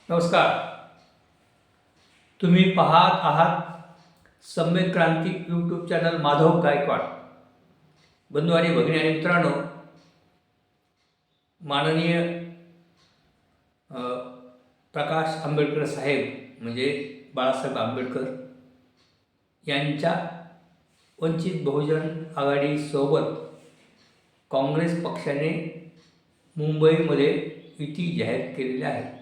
नमस्कार. तुम्ही पाहत आहात सम्यक क्रांती यूट्यूब चॅनल माधव गायकवाड. बंधू आणि भगिनी आणि मित्रांनो, माननीय अ, प्रकाश आंबेडकर साहेब म्हणजे बाळासाहेब आंबेडकर यांच्या वंचित बहुजन आघाडीसोबत काँग्रेस पक्षाने मुंबईमध्ये युती जाहीर केलेली आहे.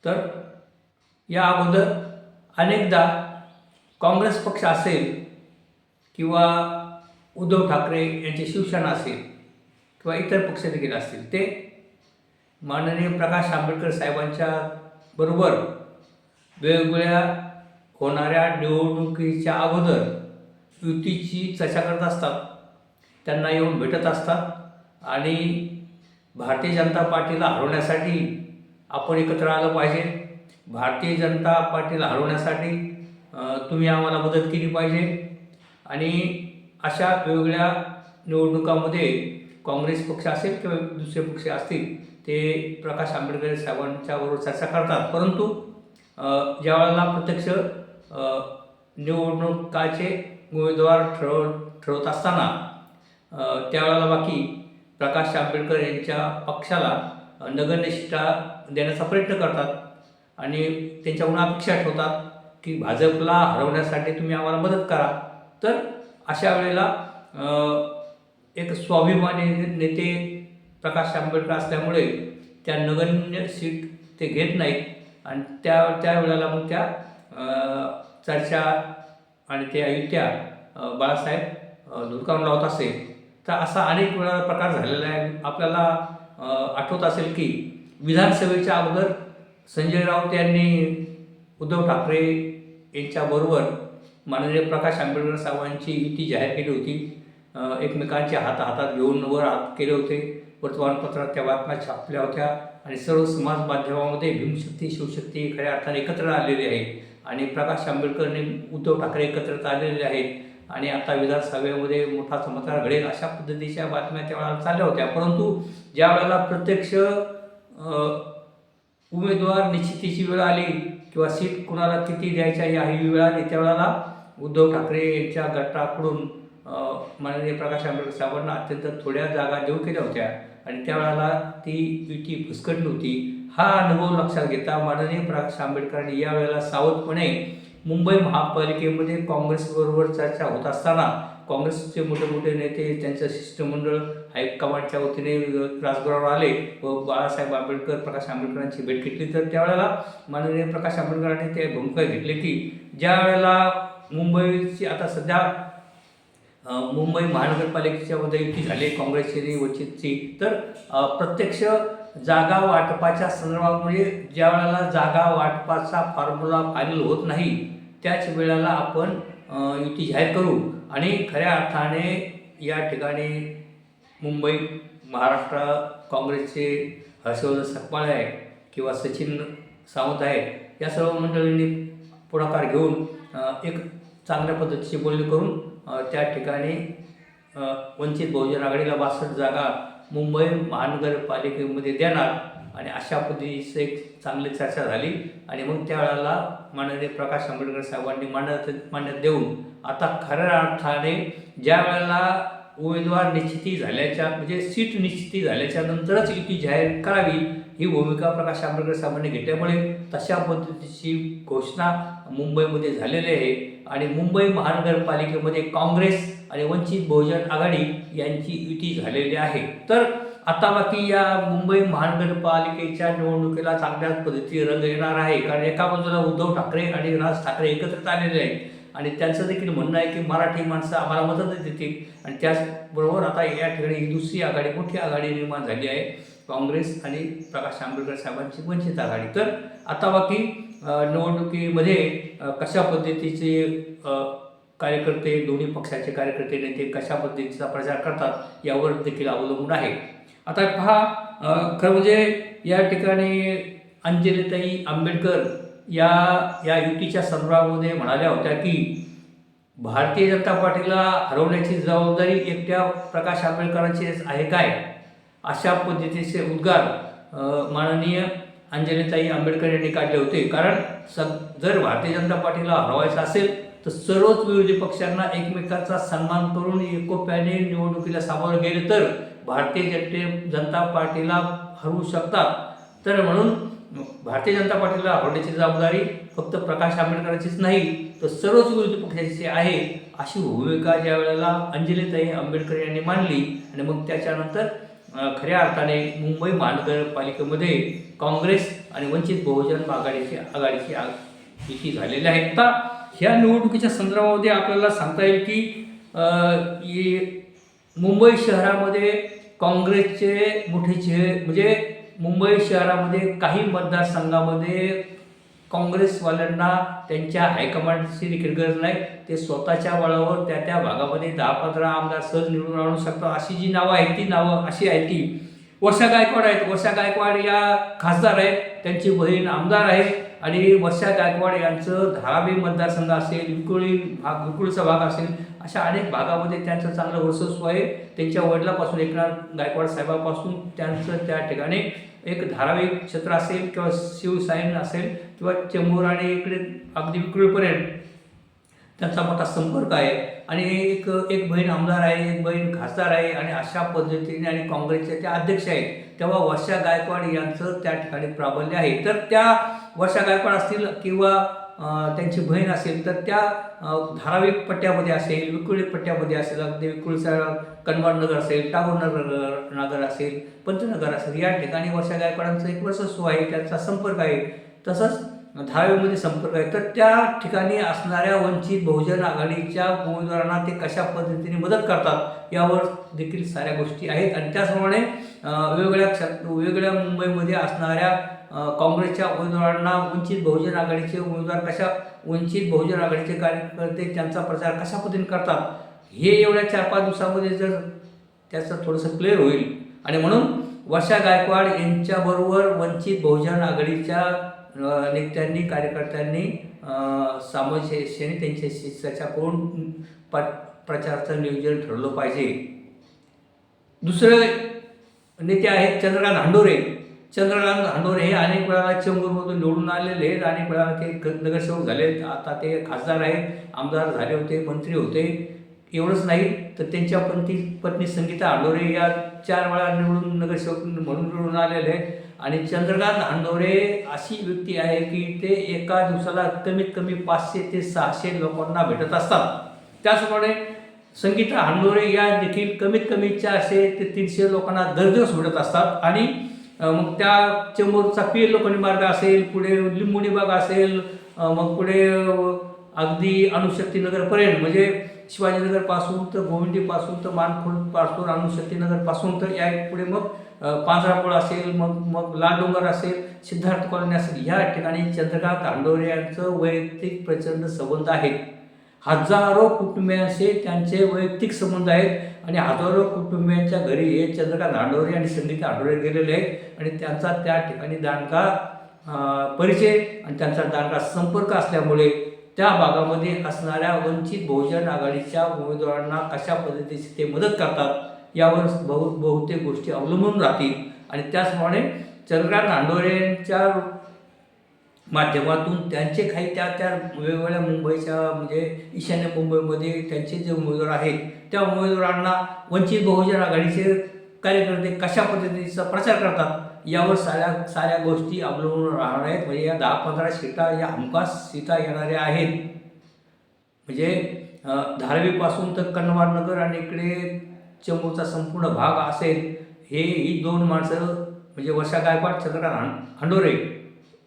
तर या अगोदर अनेकदा काँग्रेस पक्ष असेल किंवा उद्धव ठाकरे यांची शिवसेना असेल किंवा इतर पक्ष देखील असतील, ते माननीय प्रकाश आंबेडकर साहेबांच्या बरोबर वेगवेगळ्या होणाऱ्या निवडणुकीच्या अगोदर युतीची चर्चा करत असतात, त्यांना येऊन भेटत असतात आणि भारतीय जनता पार्टीला हरवण्यासाठी आपण एकत्र आलं पाहिजे. भारतीय जनता पार्टीला हरवण्यासाठी तुम्ही आम्हाला मदत केली पाहिजे. आणि अशा वेगवेगळ्या निवडणुकामध्ये काँग्रेस पक्ष असेल किंवा दुसरे पक्ष असतील, ते प्रकाश आंबेडकर साहेबांच्या बरोबर चर्चा करतात. परंतु ज्यावेळेला प्रत्यक्ष निवडणुकाचे उमेदवार ठरवत असताना त्यावेळेला बाकी प्रकाश आंबेडकर यांच्या पक्षाला नगण्य सीटा देण्याचा प्रयत्न करतात आणि त्यांच्याकडून अपेक्षा ठेवतात की भाजपला हरवण्यासाठी तुम्ही आम्हाला मदत करा. तर अशा वेळेला एक स्वाभिमानी नेते प्रकाश आंबेडकर असल्यामुळे त्या नगण्य सीट ते घेत नाहीत आणि त्या वेळेला मग त्या चर्चा आणि त्या युत्या बाळासाहेब धुडकावून लावत असेल. तर असा अनेक वेळा प्रकार झालेला आहे. आपल्याला आठवत असेल की विधानसभेच्या अगोदर संजय राऊत यांनी उद्धव ठाकरे यांच्याबरोबर माननीय प्रकाश आंबेडकर साहेबांची युती जाहीर केली होती. एकमेकांचे हातात घेऊन वर हात केले होते. वर्तमानपत्रात त्या बातम्या छापल्या होत्या आणि सर्व समाज माध्यमामध्ये भीमशक्ती शिवशक्ती खऱ्या अर्थाने एकत्र आलेली आहे आणि प्रकाश आंबेडकरने उद्धव ठाकरे एकत्र आलेले आहेत आणि आता विधानसभेमध्ये मोठा चमत्कार घडेल अशा पद्धतीच्या बातम्या त्यावेळेला चालल्या होत्या. परंतु ज्या वेळेला प्रत्यक्ष उमेदवार निश्चितीची वेळ आली किंवा सीट कुणाला किती द्यायच्या या ही वेळ आली, त्यावेळेला उद्धव ठाकरे यांच्या गटाकडून माननीय प्रकाश आंबेडकर साहेबांना अत्यंत थोड्या जागा देऊ केल्या होत्या आणि त्यावेळेला ती युती फुसकटली होती. हा अनुभव लक्षात घेता माननीय प्रकाश आंबेडकरांनी यावेळेला सावधपणे मुंबई महापालिकेमध्ये काँग्रेसबरोबर चर्चा होत असताना काँग्रेसचे मोठे मोठे नेते त्यांचं शिष्टमंडळ हायकमांडच्या वतीने राजगृहावर आले व बाळासाहेब आंबेडकर प्रकाश आंबेडकरांची भेट घेतली. तर त्यावेळेला माननीय प्रकाश आंबेडकरांनी ते भूमिका घेतली की ज्या वेळेला मुंबईची आता सध्या मुंबई महानगरपालिकेच्या मध्ये युती झाली काँग्रेसची आणि वंचितची, तर प्रत्यक्ष जागा वाटपाच्या संदर्भात म्हणजे ज्या वेळेला जागा वाटपाचा फॉर्म्युला फायनल होत नाही त्याच वेळेला आपण युती जाहीर करू आणि खऱ्या अर्थाने या ठिकाणी मुंबई महाराष्ट्र काँग्रेसचे हर्षवर्धन सकपाळे आहे किंवा सचिन सावंत आहे, या सर्व मंडळींनी पुढाकार घेऊन एक चांगल्या पद्धतीची बोलणी करून त्या ठिकाणी वंचित बहुजन आघाडीला 62 जागा मुंबई महानगरपालिकेमध्ये देणार आणि अशा पद्धतीची एक चांगली चर्चा झाली. आणि मग त्यावेळेला माननीय प्रकाश आंबेडकर साहेबांनी मान्यता देऊन आता खऱ्या अर्थाने ज्या वेळेला उमेदवार निश्चिती झाल्याच्या म्हणजे सीट निश्चिती झाल्याच्या नंतरच युती जाहीर करावी ही भूमिका प्रकाश आंबेडकर साहेबांनी घेतल्यामुळे तशा पद्धतीची घोषणा मुंबईमध्ये झालेली आहे आणि मुंबई महानगरपालिकेमध्ये काँग्रेस आणि वंचित बहुजन आघाडी यांची युती झालेली आहे. तर आता बाकी या मुंबई महानगरपालिकेच्या निवडणुकीला चांगल्याच पद्धतीने रंग येणार आहे, कारण एका बाजूला उद्धव ठाकरे आणि राज ठाकरे एकत्रित आलेले आहेत आणि त्यांचं देखील म्हणणं आहे की मराठी माणसं आम्हाला मदत देतील आणि त्याचबरोबर आता या ठिकाणी ही दुसरी आघाडी मोठी आघाडी निर्माण झाली आहे, काँग्रेस आणि प्रकाश आंबेडकर साहेबांची वंचित आघाडी. तर आता बाकी निवडणुकीमध्ये कशा पद्धतीचे कार्यकर्ते दोन्ही पक्षाचे कार्यकर्ते नेते कशा पद्धतीचा प्रचार करतात यावर देखील अवलंबून आहे. आता पहा, खरं म्हणजे या ठिकाणी अंजलीताई आंबेडकर या युतीच्या संदर्भामध्ये म्हणाल्या होत्या की भारतीय जनता पार्टीला हरवण्याची जबाबदारी एकट्या प्रकाश आंबेडकरांची आहे काय, अशा पद्धतीचे उद्गार माननीय अंजलीताई आंबेडकर यांनी काढले होते. कारण जर भारतीय जनता पार्टीला हरवायचं असेल तर सर्वच विरोधी पक्षांना एकमेकांचा सन्मान करून एकोप्याने निवडणुकीला सामोरं गेले तर भारतीय जनता पार्टीला हरवू शकतात. तर म्हणून भारतीय जनता पार्टीला हरवण्याची जबाबदारी फक्त प्रकाश आंबेडकरांचीच नाही तर सर्वच विरोधी पक्षाची आहे, अशी भूमिका ज्या वेळेला अंजलीताई आंबेडकर यांनी मांडली. आणि मग त्याच्यानंतर खऱ्या अर्थाने मुंबई महानगरपालिकेमध्ये काँग्रेस आणि वंचित बहुजन आघाडीची युती झालेली आहे. आता ह्या निवडणुकीच्या संदर्भामध्ये आपल्याला सांगता येईल की मुंबई शहरामध्ये काँग्रेसचे मोठे चेहरे म्हणजे मुंबई शहरामध्ये काही मतदारसंघामध्ये काँग्रेसवाल्यांना त्यांच्या हायकमांडची देखील गरज नाही. ते स्वतःच्या बळावर त्या भागामध्ये 10-15 आमदार सहज निवडून आणू शकतात. अशी जी नावं आहेत ती नावं अशी आहेत की वर्षा गायकवाड आहेत. वर्षा गायकवाड या खासदार आहेत, त्यांची बहीण आमदार आहे. आणि वर्षा गायकवाड यांचं धारावी मतदारसंघ असेल, विकुळचा भाग असेल, अशा अनेक भागामध्ये त्यांचं चांगलं वर्चस्व आहे. त्यांच्या वडिलापासून एकनाथ गायकवाड साहेबांपासून त्यांचं त्या ठिकाणी एक धारावी क्षेत्र असेल किंवा शिवसाईन असेल किंवा चेंबूर आणि इकडे अगदी विक्रोळीपर्यंत त्यांचा मोठा संपर्क आहे. आणि एक बहीण आमदार आहे, एक बहीण खासदार आहे. आणि अशा पद्धतीने आणि काँग्रेसच्या त्या अध्यक्ष आहेत. तेव्हा वर्षा गायकवाड यांचं त्या ठिकाणी प्राबल्य आहे. तर त्या वर्षा गायकवाड असतील किंवा त्यांची बहीण असेल तर त्या धारावी पट्ट्यामध्ये असेल, विक्रोळी पट्ट्यामध्ये असेल, अगदी विक्रोळीचा कन्नड नगर असेल, टागोर नगर असेल, पंतनगर असेल, या ठिकाणी वर्षा गायकवाडांचं एक वर्चस्व आहे, त्यांचा संपर्क आहे. तसंच धारावीमध्ये संपर्क आहे. तर त्या ठिकाणी असणाऱ्या वंचित बहुजन आघाडीच्या उमेदवारांना ते कशा पद्धतीने मदत करतात यावर देखील साऱ्या गोष्टी आहेत. आणि त्याचप्रमाणे वेगवेगळ्या मुंबईमध्ये असणाऱ्या काँग्रेसच्या उमेदवारांना वंचित बहुजन आघाडीचे उमेदवार वंचित बहुजन आघाडीचे कार्यकर्ते त्यांचा प्रचार कशा पद्धतीने करतात हे एवढ्या 4-5 दिवसामध्ये जर त्याचं थोडंसं क्लिअर होईल. आणि म्हणून वर्षा गायकवाड यांच्याबरोबर वंचित बहुजन आघाडीच्या नेत्यांनी कार्यकर्त्यांनी सामंजस्याने त्यांच्याशी चर्चा करून प्रचाराचं नियोजन ठरवलं पाहिजे. दुसरे नेते आहेत चंद्रकांत हांडोरे. चंद्रकांत हांडोरे हे अनेक वेळा चेंबूरमधून निवडून आलेले आहेत. अनेक वेळा ते नगरसेवक झाले, आता ते खासदार आहेत, आमदार झाले होते, मंत्री होते. एवढंच नाही तर त्यांच्या पत्नी संगीता हांडोरे या 4 वेळा निवडून नगरसेवक म्हणून निवडून आलेले आहेत. आणि चंद्रकांत हांडोरे अशी व्यक्ती आहे की ते एका दिवसाला कमीत कमी 500 ते 600 लोकांना भेटत असतात. त्याचप्रमाणे संगीता हांडोरे या देखील कमीत कमी 400 ते 300 लोकांना दरदिवस भेटत असतात. आणि मग त्या चेंबूरचा PL लोखंडी मार्ग असेल, पुढे लिंबोणी बाग असेल, मग पुढे अगदी अणुशक्तीनगरपर्यंत म्हणजे शिवाजीनगरपासून तर गोविंदीपासून तर मानखुर्दपासून अणुशक्तीनगरपासून तर या पुढे मग पांजरापूळ असेल, मग लाल डोंगर असेल, सिद्धार्थ कॉलनी असेल, ह्या ठिकाणी चंद्रकांत हांडोरे यांचं वैयक्तिक प्रचंड संबंध आहेत. हजारो कुटुंबियांशी त्यांचे वैयक्तिक संबंध आहेत. आणि हजारो कुटुंबियांच्या घरी हे चंद्रकांत हांडोरे आणि संगीता हांडोरे गेलेले आहेत. आणि त्यांचा त्या ठिकाणी दांडगा परिचय आणि त्यांचा दांडगा संपर्क असल्यामुळे त्या भागामध्ये असणाऱ्या वंचित बहुजन आघाडीच्या उमेदवारांना कशा पद्धतीने ते मदत करतात यावर बहुतेक गोष्टी अवलंबून राहतील. आणि त्याचप्रमाणे चंद्रकांत हांडोरेंच्या माध्यमातून त्यांचे काही त्या वेगवेगळ्या मुंबईच्या म्हणजे ईशान्य मुंबईमध्ये त्यांचे जे उमेदवार आहेत त्या उमेदवारांना वंचित बहुजन आघाडीचे कार्यकर्ते कशा पद्धतीचा प्रचार करतात यावर साऱ्या गोष्टी अवलंबून राहणार आहेत. म्हणजे या 10-15 सीटा या हमखास सीटा येणाऱ्या आहेत. म्हणजे धारावीपासून तर कन्नड नगर आणि इकडे चेंबूरचा संपूर्ण भाग असेल, ही 2 माणसं म्हणजे वर्षा गायकवाड, चंद्रकांत हांडोरे,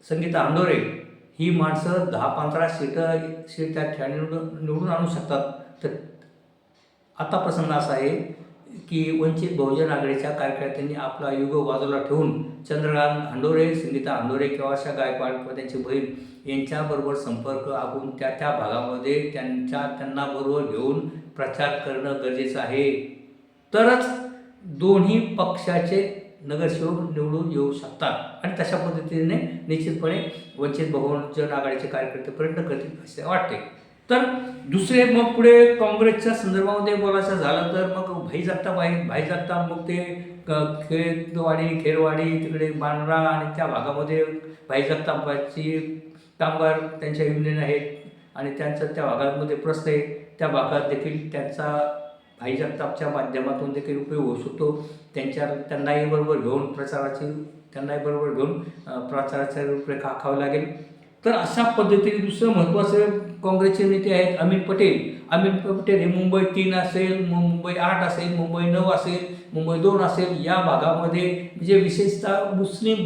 संगीता हांडोरे ही माणसं 10-15 सीट त्या ठिकाणी निवडून आणू शकतात. तर आता प्रसंग असा आहे की वंचित बहुजन आघाडीच्या कार्यकर्त्यांनी आपला युग बाजूला ठेवून चंद्रकांत हांडोरे, संगीता हांडोरे किंवा वर्षा गायकवाड किंवा त्यांची बहीण यांच्याबरोबर संपर्क आखून त्या भागामध्ये त्यांना बरोबर घेऊन प्रचार करणं गरजेचं आहे. तरच दोन्ही पक्षाचे नगरसेवक निवडून येऊ शकतात. आणि तशा पद्धतीने निश्चितपणे वंचित बहुजन आघाडीचे कार्यकर्ते प्रयत्न करतील असे वाटते. तर दुसरे मग पुढे काँग्रेसच्या संदर्भामध्ये बोलायचं झालं तर मग भाई जगताप आहेत. भाई जगताप मग ते खेरवाडी तिकडे बांद्रा आणि त्या भागामध्ये भाई जगतापाची कामगार त्यांच्या युनियन आहेत आणि त्यांचं त्या भागामध्ये प्रश्न आहे. त्या भागात देखील त्यांचा भाई जगतापच्या माध्यमातून देखील उपयोग होऊ शकतो. त्यांनाही बरोबर घेऊन प्रचाराचे रूपरेखा आखावी लागेल. तर अशा पद्धतीने दुसरं महत्त्वाचं काँग्रेसचे नेते आहेत अमीन पटेल हे मुंबई 3 असेल, मुंबई 8 असेल, मुंबई 9 असेल, मुंबई 2 असेल, या भागामध्ये म्हणजे विशेषतः मुस्लिम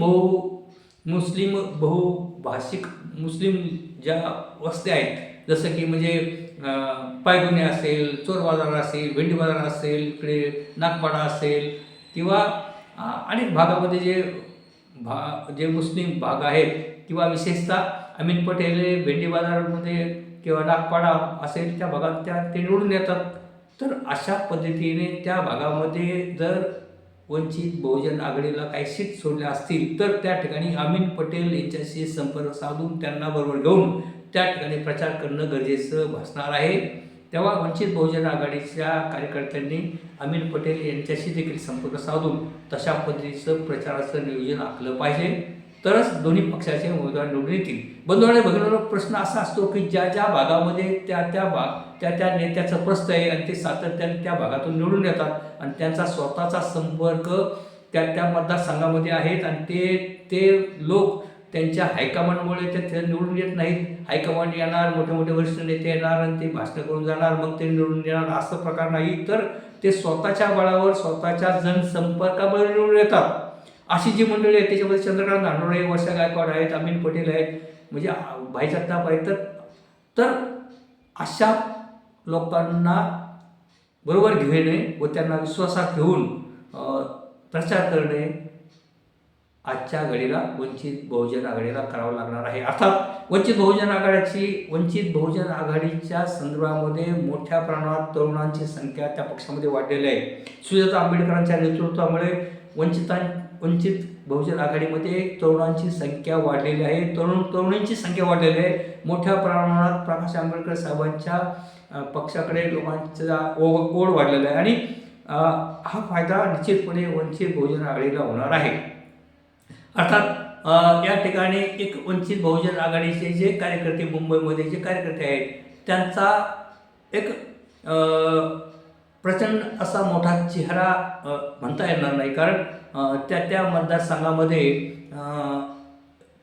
बहुभाषिक मुस्लिम ज्या वस्त्या आहेत, जसं की म्हणजे पायगुणे असेल, चोर बाजार असेल, भेंडी बाजार असेल, इकडे नागपाडा असेल किंवा अनेक भागामध्ये जे मुस्लिम भाग आहेत किंवा विशेषतः अमीन पटेल हे भेंडी बाजारमध्ये किंवा नागपाडा असेल त्या भागात ते निवडून येतात. तर अशा पद्धतीने त्या भागामध्ये जर वंचित बहुजन आघाडीला काही सीट सोडल्या असतील तर त्या ठिकाणी अमीन पटेल यांच्याशी संपर्क साधून त्यांना बरोबर घेऊन त्या ठिकाणी प्रचार करणं गरजेचं भासणार आहे. तेव्हा वंचित बहुजन आघाडीच्या कार्यकर्त्यांनी अमीन पटेल यांच्याशी देखील संपर्क साधून तशा पद्धतीचं प्रचाराचं नियोजन आखलं पाहिजे. तरच दोन्ही पक्षाचे उमेदवार निवडून येतील. बंधूंनो भगिनींनो, प्रश्न असा असतो की ज्या भागामध्ये त्या नेत्याचं प्रश्न आहे आणि ते सातत्याने त्या भागातून निवडून येतात आणि त्यांचा स्वतःचा संपर्क त्या मतदारसंघामध्ये आहेत आणि ते लोक त्यांच्या हायकमांडमुळे ते निवडून येत नाहीत. हायकमांड येणार, मोठे वरिष्ठ नेते येणार आणि ते भाषण करून जाणार, मग ते निवडून येणार, असं प्रकार नाही. तर ते स्वतःच्या बळावर स्वतःच्या जनसंपर्कामुळे निवडून येतात. अशी जी मंडळी आहेत त्याच्यामध्ये चंद्रकांत धानोरे, वर्षा गायकवाड आहेत, अमीन पटेल आहेत, म्हणजे भाई जगताप आहेत. तर अशा लोकांना बरोबर घेणे व त्यांना विश्वासात घेऊन प्रचार करणे आजच्या घडीला वंचित बहुजन आघाडीला करावं लागणार आहे. अर्थात वंचित बहुजन आघाडीच्या संदर्भामध्ये मोठ्या प्रमाणात तरुणांची संख्या त्या पक्षामध्ये वाढलेली आहे. सुजाता आंबेडकरांच्या नेतृत्वामुळे वंचित बहुजन आघाडीमध्ये तरुणांची संख्या वाढलेली आहे. तरुणींची संख्या वाढलेली आहे. मोठ्या प्रमाणात प्रकाश आंबेडकर साहेबांच्या पक्षाकडे लोकांचा ओढ वाढलेला आहे आणि हा फायदा निश्चितपणे वंचित बहुजन आघाडीला होणार आहे. अर्थात या ठिकाणी एक वंचित बहुजन आघाडीचे जे कार्यकर्ते, मुंबईमध्ये जे कार्यकर्ते आहेत, त्यांचा एक प्रचंड असा मोठा चेहरा म्हणता येणार नाही, कारण त्या मतदारसंघामध्ये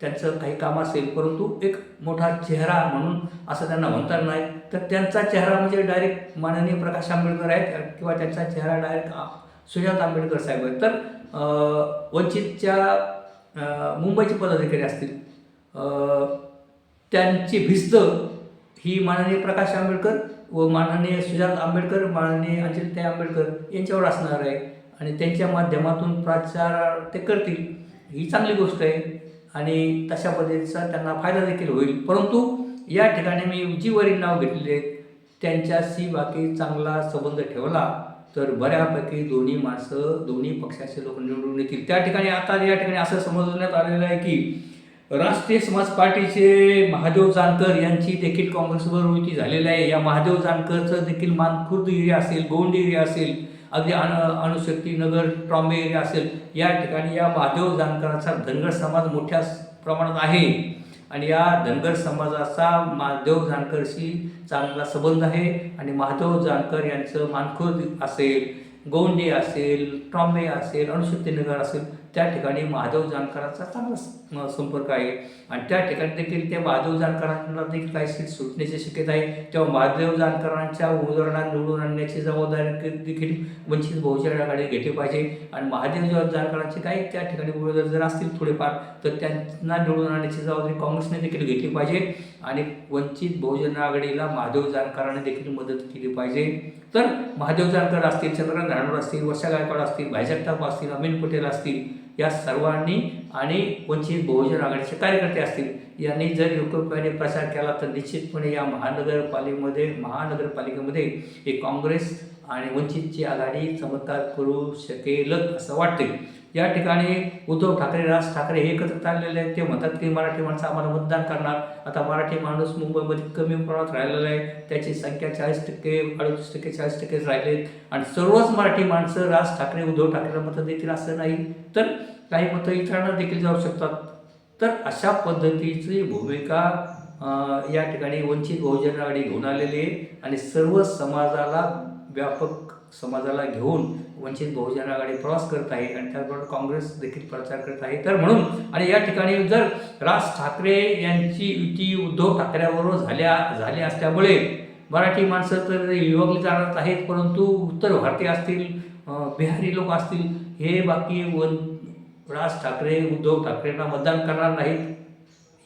त्यांचं काही काम असेल, परंतु एक मोठा चेहरा म्हणून असं त्यांना म्हणता नाही. तर त्यांचा चेहरा म्हणजे डायरेक्ट माननीय प्रकाश आंबेडकर आहेत किंवा त्यांचा चेहरा डायरेक्ट सुजाता आंबेडकर साहेब आहेत. तर वंचितच्या मुंबईचे पदाधिकारी असतील, त्यांची भिस्त ही माननीय प्रकाश आंबेडकर व माननीय सुजाता आंबेडकर, माननीय अंजलीताई आंबेडकर यांच्यावर असणार आहे आणि त्यांच्या माध्यमातून प्रचार ते करतील. ही चांगली गोष्ट आहे आणि तशा पद्धतीचा त्यांना फायदा देखील होईल. परंतु या ठिकाणी मी जीवरील नाव घेतलेले आहेत, त्यांच्याशी बाकी चांगला संबंध ठेवला तर बऱ्यापैकी दोन्ही पक्षाचे लोक निवडून येतील. त्या ठिकाणी असं समजण्यात आलेलं आहे की राष्ट्रीय समाज पार्टीचे महादेव जानकर यांची देखील काँग्रेसबरोबर युती झालेली आहे. या महादेव जानकरचं देखील मानखुर्द एरिया असेल, गोंडी एरिया असेल, अगदी अणुशक्ती नगर, ट्रॉम्बे एरिया असेल, या ठिकाणी या महादेव जानकरांचा धनगर समाज मोठ्या प्रमाणात आहे आणि या धनगर समाजाचा महादेव जानकरशी चांगला संबंध आहे आणि महादेव जानकर यांचं मानखुर्द असेल, गोंडी असेल, ट्रॉम्बे असेल, अणुशक्तीनगर असेल, त्या ठिकाणी महादेव जानकरांचा चांगला संपर्क आहे आणि त्या ठिकाणी देखील त्या महादेव जानकरांना देखील काही सीट सुटण्याची शक्यता आहे. तेव्हा महादेव जानकरांच्या उमेदवारांना निवडून आणण्याची जबाबदारी देखील वंचित बहुजन आघाडी घेतली पाहिजे आणि महादेव जानकरांचे काही त्या ठिकाणी उमेदवार जर असतील थोडेफार तर त्यांना निवडून आणण्याची जबाबदारी काँग्रेसने देखील घेतली पाहिजे आणि वंचित बहुजन आघाडीला महादेव जानकरांनी देखील मदत केली पाहिजे. तर महादेव जानकर असतील, चंद्रकांत धानोरे असतील, वर्षा गायकवाड असतील, भाई जगताप असतील, अमीन पटेल असतील, या सर्वांनी आणि वंचित बहुजन आघाडीचे कार्यकर्ते असतील यांनी जर योग्यपणे प्रचार केला तर निश्चितपणे या महानगरपालिकेमध्ये एक काँग्रेस आणि वंचितची आघाडी चमत्कार करू शकेल असं वाटते. या ठिकाणी उद्धव ठाकरे, राज ठाकरे हे एकत्र चाललेले आहेत. ते म्हणतात की मराठी माणसं आम्हाला मतदान करणार. आता मराठी माणूस मुंबईमध्ये कमी प्रमाणात राहिलेला आहे. त्याची संख्या 40%, 38%, 40%च राहिलेत आणि सर्वच मराठी माणसं राज ठाकरे, उद्धव ठाकरेला मतं देतील असं नाही, तर काही मतं इतरांना देखील जाऊ शकतात. तर अशा पद्धतीची भूमिका या ठिकाणी वंचित बहुजन आघाडी घेऊन आलेली आहे आणि सर्व समाजाला, व्यापक समाजाला घेऊन वंचित बहुजन आघाडी प्रवास करत आहे आणि त्याचबरोबर काँग्रेस देखील प्रचार करत आहे. तर म्हणून आणि या ठिकाणी जर राज ठाकरे यांची युती उद्धव ठाकरेबरोबर झाली असल्यामुळे मराठी माणसं तर विभागली जाणार आहेत, परंतु उत्तर भारतीय असतील, बिहारी लोक असतील, हे बाकी राज ठाकरे, उद्धव ठाकरेंना मतदान करणार नाहीत.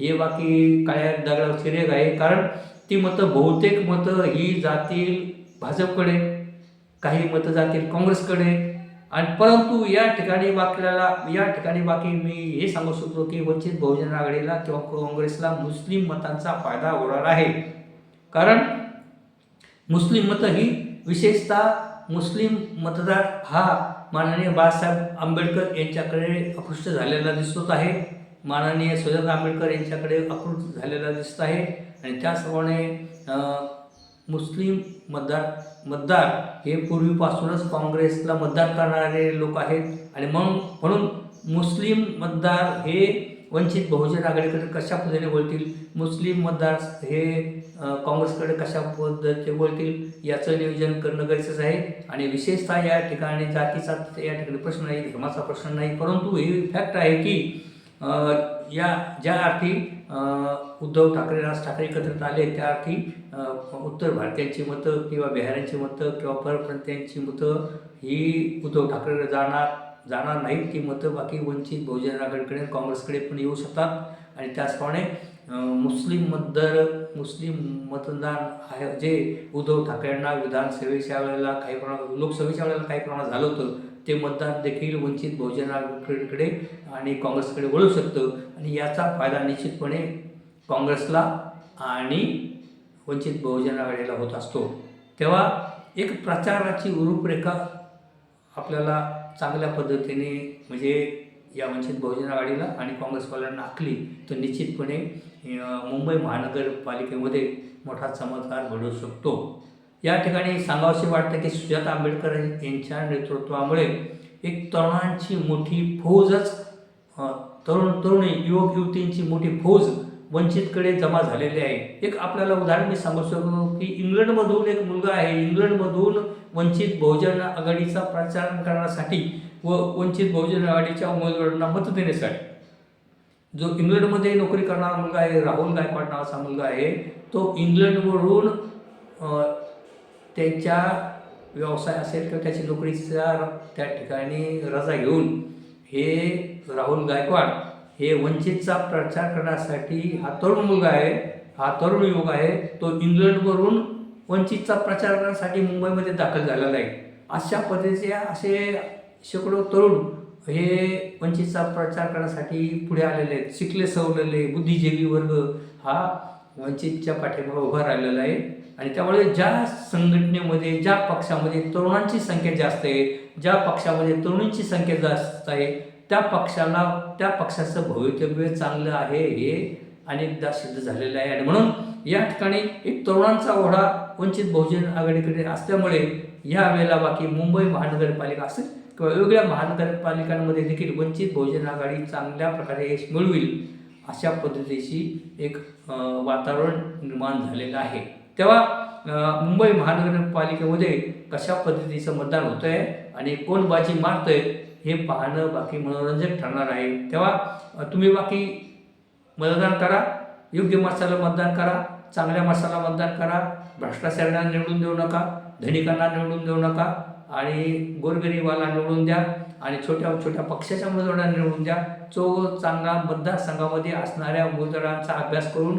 हे बाकी काळ्या दगडावरची रेघ आहे. कारण ती मतं, बहुतेक मतं ही जातील भाजपकडे, काही मतं जातील काँग्रेसकडे आणि परंतु या ठिकाणी बाकी मी हे सांगू शकतो की वंचित बहुजन आघाडीला किंवा काँग्रेसला मुस्लिम मतांचा फायदा होणार आहे. कारण मुस्लिम मतं ही विशेषतः मुस्लिम मतदार हा माननीय बाळासाहेब आंबेडकर यांच्याकडे आकृष्ट झालेला दिसत आहे. माननीय सुजाता आंबेडकर यांच्याकडे आकृष्ट झालेला दिसत आहे आणि त्याचप्रमाणे मुस्लिम मतदार हे पूर्वीपासूनच काँग्रेसला मतदान करणारे लोक आहेत आणि म्हणून मुस्लिम मतदार हे वंचित बहुजन आघाडीकडे कशा पद्धतीने वळतील, मुस्लिम मतदार हे काँग्रेसकडे कशा पद्धतीने वळतील याचं नियोजन करणं गरजेचं आहे. आणि विशेषतः या ठिकाणी जातीचा या ठिकाणी प्रश्न नाही, धर्माचा प्रश्न नाही, परंतु हे फॅक्ट आहे की ज्या अर्थी उद्धव ठाकरे, राज ठाकरे एकत्रित आले त्या अर्थी उत्तर भारतीयांची मतं किंवा बिहाऱ्यांची मतं किंवा परप्रांतीयांची मतं ही उद्धव ठाकरेला जाणार नाहीत. ती मतं बाकी वंचित बहुजन आघाडीकडे, काँग्रेसकडे पण येऊ शकतात आणि त्याचप्रमाणे मुस्लिम मतदान आहे जे उद्धव ठाकरेंना विधानसभेच्या वेळेला काही प्रमाणात, लोकसभेच्या वेळेला काही प्रमाणात झालं होतं, ते मतदान देखील वंचित बहुजन आघाडीकडे आणि काँग्रेसकडे वळू शकतं आणि याचा फायदा निश्चितपणे काँग्रेसला आणि वंचित बहुजन आघाडीला होत असतो. तेव्हा एक प्रचाराची रूपरेखा आपल्याला चांगल्या पद्धतीने म्हणजे या वंचित बहुजन आघाडीला आणि काँग्रेसवाल्यांना आखली तर निश्चितपणे मुंबई महानगरपालिकेमध्ये मोठा चमत्कार घडू शकतो. या ठिकाणी सांगावंसे वाटतं की सुजाता आंबेडकर यांच्या नेतृत्वामुळे एक तरुणांची मोठी फौजच, तरुणी युवक युवतींची मोठी फौज वंचितकडे जमा झालेली आहे. एक आपल्याला उदाहरण मी सांगू शकतो की इंग्लंडमधून एक मुलगा आहे, इंग्लंडमधून वंचित बहुजन आघाडीचा प्रचार करण्यासाठी व वंचित बहुजन आघाडीच्या उमेदवारांना मत देण्यासाठी जो इंग्लंडमध्ये नोकरी करणारा मुलगा आहे, राहुल गायकवाड नावाचा मुलगा आहे, तो इंग्लंडवरून त्याच्या व्यवसाय असेल किंवा त्याची नोकरीचा त्या ठिकाणी रजा घेऊन हे राहुल गायकवाड हे वंचितचा प्रचार करण्यासाठी हा तरुण मुलगा आहे, हा तरुण युवक आहे, तो इंग्लंडवरून वंचितचा प्रचार करण्यासाठी मुंबईमध्ये दाखल झालेला आहे. अशा पद्धतीचे असे शेकडो तरुण हे वंचितचा प्रचार करण्यासाठी पुढे आलेले आहेत. शिकले सवरलेले बुद्धिजीवी वर्ग हा वंचितच्या पाठीमागे उभा राहिलेला आहे आणि त्यामुळे ज्या संघटनेमध्ये, ज्या पक्षामध्ये तरुणांची संख्या जास्त आहे, ज्या पक्षामध्ये तरुणींची संख्या जास्त आहे, त्या पक्षाचं भवितव्य चांगलं आहे हे अनेकदा सिद्ध झालेलं आहे. आणि म्हणून या ठिकाणी एक तरुणांचा ओढा वंचित बहुजन आघाडीकडे असल्यामुळे या वेळेला बाकी मुंबई महानगरपालिका असेल किंवा वेगवेगळ्या महानगरपालिकांमध्ये देखील वंचित बहुजन आघाडी चांगल्या प्रकारे यश मिळवेल अशा पद्धतीची एक वातावरण निर्माण झालेलं आहे. तेव्हा मुंबई महानगरपालिकेमध्ये कशा पद्धतीचं मतदान होतं आहे आणि कोण बाजी मारतं आहे हे पाहणं बाकी मनोरंजक ठरणार आहे. तेव्हा तुम्ही बाकी मतदान करा, योग्य माणसाला मतदान करा, चांगल्या माणसाला मतदान करा, भ्रष्टाचारांना निवडून देऊ नका, धनिकांना निवडून देऊ नका आणि गोरगरिबाला निवडून द्या आणि छोट्या छोट्या पक्षाच्या उमेदवारांना निवडून द्या. जो चांगला मतदारसंघामध्ये असणाऱ्या उमेदवारांचा अभ्यास करून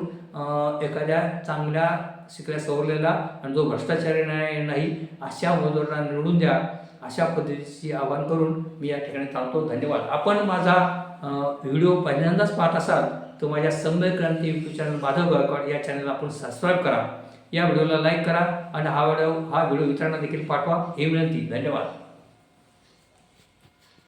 एखाद्या चांगल्या शिकल्या सवरलेला आणि जो भ्रष्टाचारी नाही अशा उमेदवारांना निवडून द्या अशा पद्धतीचे आवाहन करून मी या ठिकाणी थांबतो. धन्यवाद. आपण माझा व्हिडिओ पहिल्यांदाच पाहत असाल तर माझ्या संभय क्रांती यूट्यूब चॅनल माधव गायकवाड या चॅनलला आपण सबस्क्राईब करा, या व्हिडिओला लाईक करा आणि हा व्हिडिओ इतरांना देखील पाठवा ही विनंती. धन्यवाद.